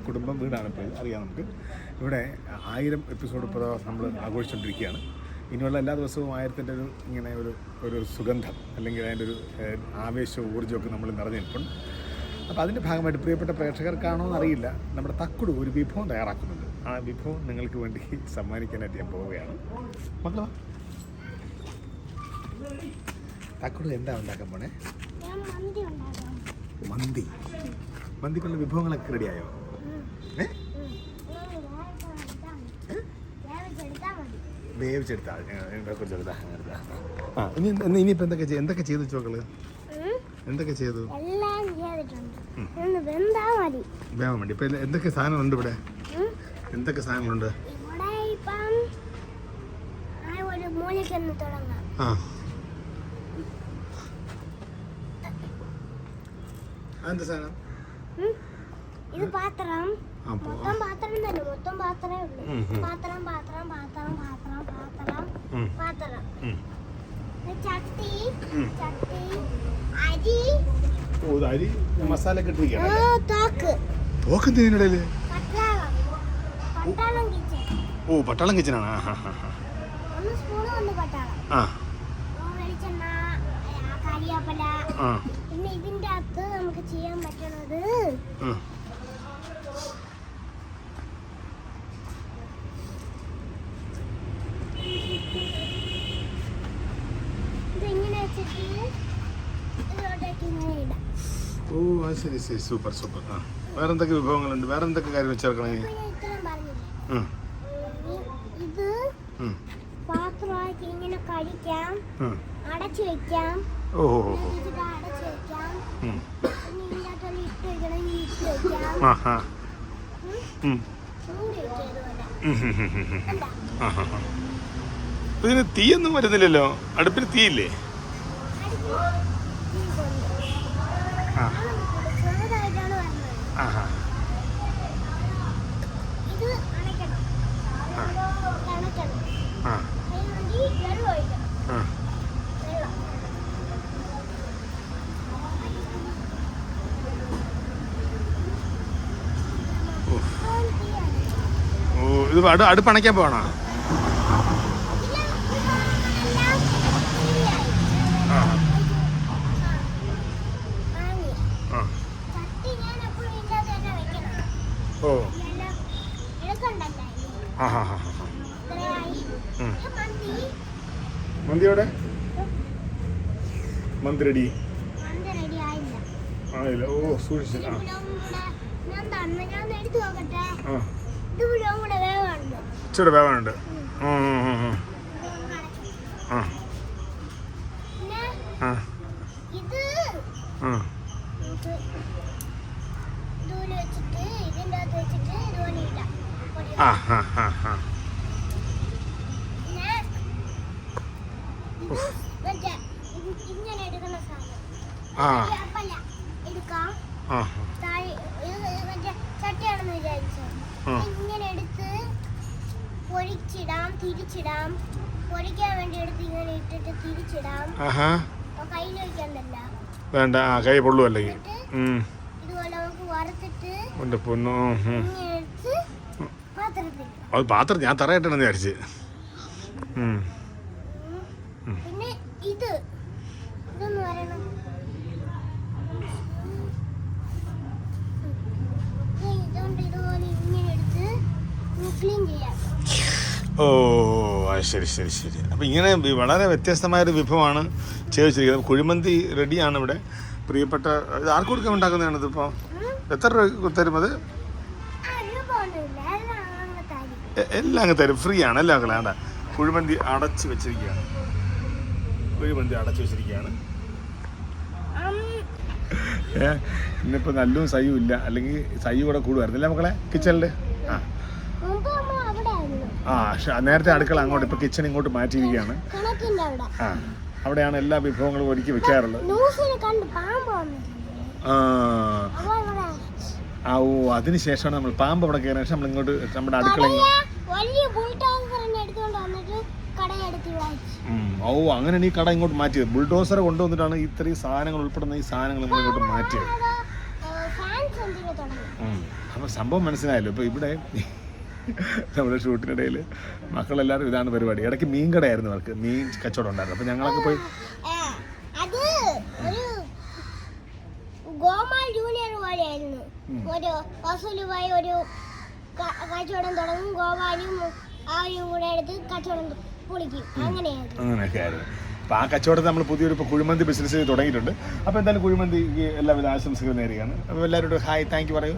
കുടുംബം വീടാണ് ഇപ്പോൾ അറിയാം നമുക്ക്. ഇവിടെ 1000 എപ്പിസോഡ് ഇപ്പോൾ നമ്മൾ ആഘോഷിച്ചുകൊണ്ടിരിക്കുകയാണ്. ഇനിയുള്ള എല്ലാ ദിവസവും 1000-ൻ്റെ ഇങ്ങനെ ഒരു സുഗന്ധം അല്ലെങ്കിൽ അതിൻ്റെ ഒരു ആവേശവും ഊർജ്ജമൊക്കെ നമ്മൾ നിറഞ്ഞു നിൽപ്പുണ്ട്. അപ്പോൾ അതിൻ്റെ ഭാഗമായിട്ട് പ്രിയപ്പെട്ട പ്രേക്ഷകർക്കാണോ എന്നറിയില്ല, നമ്മുടെ തക്കുടു ഒരു വിഭവം തയ്യാറാക്കുന്നുണ്ട്. ആ വിഭവം നിങ്ങൾക്ക് വേണ്ടി സമ്മാനിക്കാനായിട്ട് ഞാൻ പോവുകയാണ്. മക്കളാ, തക്കുടു എന്താ ഉണ്ടാക്കാൻ പോണേ? മന്തിക്കുള്ള വിഭവങ്ങളൊക്കെ റെഡിയായോ? വേവിച്ചെടുത്താൽ കുറിച്ചെടുത്താ. ആ ഇനിയിപ്പോൾ എന്തൊക്കെ ചെയ്തു ചോക്കള്? എന്തൊക്കെ ചെയ്തു? വേവാൻ വേണ്ടി ഇപ്പം എന്തൊക്കെ സാധനങ്ങളുണ്ട് ഇവിടെ? എന്തൊക്കെ സാധനങ്ങളുണ്ട്? ആ എന്താ സാധനം? ഇത് പാത്രം. മൊത്തം പാത്രം തന്നെ, മൊത്തം പാത്രമേ ഉള്ളൂ. പാത്രം ചട്ടി അരി മസാല കിട്ടിയിരിക്കുകയാണ്. തോക്ക് ഇതിനിടയില് പട്ടാളം കിച്ചൺ. ഓ, പട്ടാളം കിച്ചനാണ്. ഒന്ന് സ്പൂണ്, ഒന്ന് പട്ടാളം, വെളിച്ചെണ്ണ, കരിയാപ്പല. പിന്നെ ഇതിന്റെ അകത്ത് നമുക്ക് ചെയ്യാൻ പറ്റണത് ഇതിങ്ങനെ വെച്ചിട്ട് ഇതിലോട്ടേക്ക് ഇങ്ങനെ ഇടാം. ഓ, അത് ശരി ശരി, സൂപ്പർ സൂപ്പർ. ആ, വേറെ എന്തൊക്കെ വിഭവങ്ങളുണ്ട്? വേറെ എന്തൊക്കെ കാര്യം വെച്ചേർക്കണേ? ഇത്രയും പറഞ്ഞില്ലേ, ഇത് പാത്രമാക്കി ഇങ്ങനെ കഴിക്കാം, അടച്ചു വെക്കാം. അടച്ചു വെക്കാം. പിന്നെ ഇതിനകത്തൊന്ന് ഇട്ട് വെക്കണമെങ്കിൽ ഇട്ട് വെക്കാം. മൂടി വെക്കാം. ഇതിന് തീയൊന്നും വരുന്നില്ലല്ലോ. അടുപ്പിന് തീയില്ലേ? ചെറുതായിട്ടാണ് വരുന്നത്. ഇത് അണയ്ക്കണം. അതിനുവേണ്ടി വെള്ളം ഒഴിക്കണം. വെള്ളം ഓ, ഇത് അടുപ്പണയ്ക്കാൻ പോകണോ? ഓ, മന്തിയോടെ മന്തി റെഡി ആയില്ല. ഓ, സൂക്ഷിച്ചു. ഇച്ചിരി വേവാനുണ്ട്. ഇങ്ങനെ എടുക്കുന്ന ചട്ടിയാണെന്ന് വിചാരിച്ചു. ഇങ്ങനെ എടുത്ത് പൊരിച്ചിടാം, തിരിച്ചിടാം. പൊരിക്കാൻ വേണ്ടി എടുത്ത് ഇങ്ങനെ ഇട്ടിട്ട് തിരിച്ചിടാം. കയ്യിൽ വയ്ക്കാണ്ടല്ല, വേണ്ട, കൈ പൊള്ളു. അല്ലെങ്കിൽ ഇതുപോലെ നമുക്ക് വറുത്തിട്ട് ഇങ്ങനെ എടുത്ത് അത് പാത്രം ഞാൻ തറയിട്ടെന്ന് വിചാരിച്ച്. പിന്നെ ഇതൊന്ന് വരണം. ഇതുകൊണ്ട് ഇതുപോലെ ഇങ്ങനെ എടുത്ത് ക്ലീൻ ചെയ്യാം. ഓ, ശരി ശരി ശരി. അപ്പം ഇങ്ങനെ വളരെ വ്യത്യസ്തമായൊരു വിഭവമാണ് ചെയ്ത് വെച്ചിരിക്കുന്നത്. കുഴിമന്തി റെഡിയാണ് ഇവിടെ. പ്രിയപ്പെട്ട ഇത് ആർക്ക് കൊടുക്കാൻ ഉണ്ടാക്കുന്നതാണ് ഇതിപ്പോൾ? എത്ര രൂപ തരും അത്? എല്ലാം അങ്ങ് തരും, ഫ്രീ ആണ്. എല്ലാം വേണ്ട. കുഴിമന്തി അടച്ച് വെച്ചിരിക്കുകയാണ്. ഇന്നിപ്പോൾ നല്ലും സയ്യും ഇല്ല, അല്ലെങ്കിൽ സയ്യും കൂടെ കൂടുമായിരുന്നില്ല മക്കളെ കിച്ചണിൽ. നേരത്തെ അടുക്കള അങ്ങോട്ട്, ഇപ്പൊ കിച്ചൺ ഇങ്ങോട്ട് മാറ്റിയിരിക്കുകയാണ്. അവിടെയാണ് എല്ലാ വിഭവങ്ങളും ഒരുക്കി വെക്കാറുള്ളത്. ഓ, അതിനുശേഷമാണ് നമ്മൾ പാമ്പ് അവിടെ കയറിയ ശേഷം നമ്മൾ ഇങ്ങോട്ട് നമ്മുടെ അടുക്കള. ഓ, അങ്ങനെയാണ് ഈ കട ഇങ്ങോട്ട് മാറ്റിയത്. ബുൾഡോസറെ കൊണ്ടുവന്നിട്ടാണ് ഇത്രയും സാധനങ്ങൾ ഉൾപ്പെടുന്ന ഈ സാധനങ്ങൾ ഇങ്ങോട്ട് മാറ്റിയത്. എന്തിനാ തുടങ്ങി? അപ്പോൾ സംഭവം മനസ്സിലായല്ലോ. ഇപ്പോൾ ഇവിടെ നമ്മുടെ ഷൂട്ടിനിടയിൽ മക്കളെല്ലാവരും ഇതാണ് പരിപാടി. ഇടയ്ക്ക് മീൻ കടയായിരുന്നു അവർക്ക്, മീൻ കച്ചവടം ഉണ്ടായിരുന്നു. അപ്പോൾ ഞങ്ങളൊക്കെ പോയി അത് ഒരു ഗോമാൾ ജൂനിയർ പോലെയായിരുന്നു. ഒരു വസൂലുമായി ഒരു കച്ചവടം തുടങ്ങും, ഗോപാലും അവരും കൂടെ എടുത്ത് കച്ചവടം പൊളിക്കും. അങ്ങനെയൊക്കെ ആയിരുന്നു. അപ്പോൾ ആ കച്ചവടത്തിൽ നമ്മൾ പുതിയൊരു ഇപ്പോൾ കുഴിമന്തി ബിസിനസ് തുടങ്ങിയിട്ടുണ്ട്. അപ്പോൾ എന്തായാലും കുഴിമന്തിക്ക് എല്ലാവിധ ആശംസകൾ നേരുകയാണ്. അപ്പോൾ എല്ലാവരോടും ഹായ്, താങ്ക് യു പറയൂ.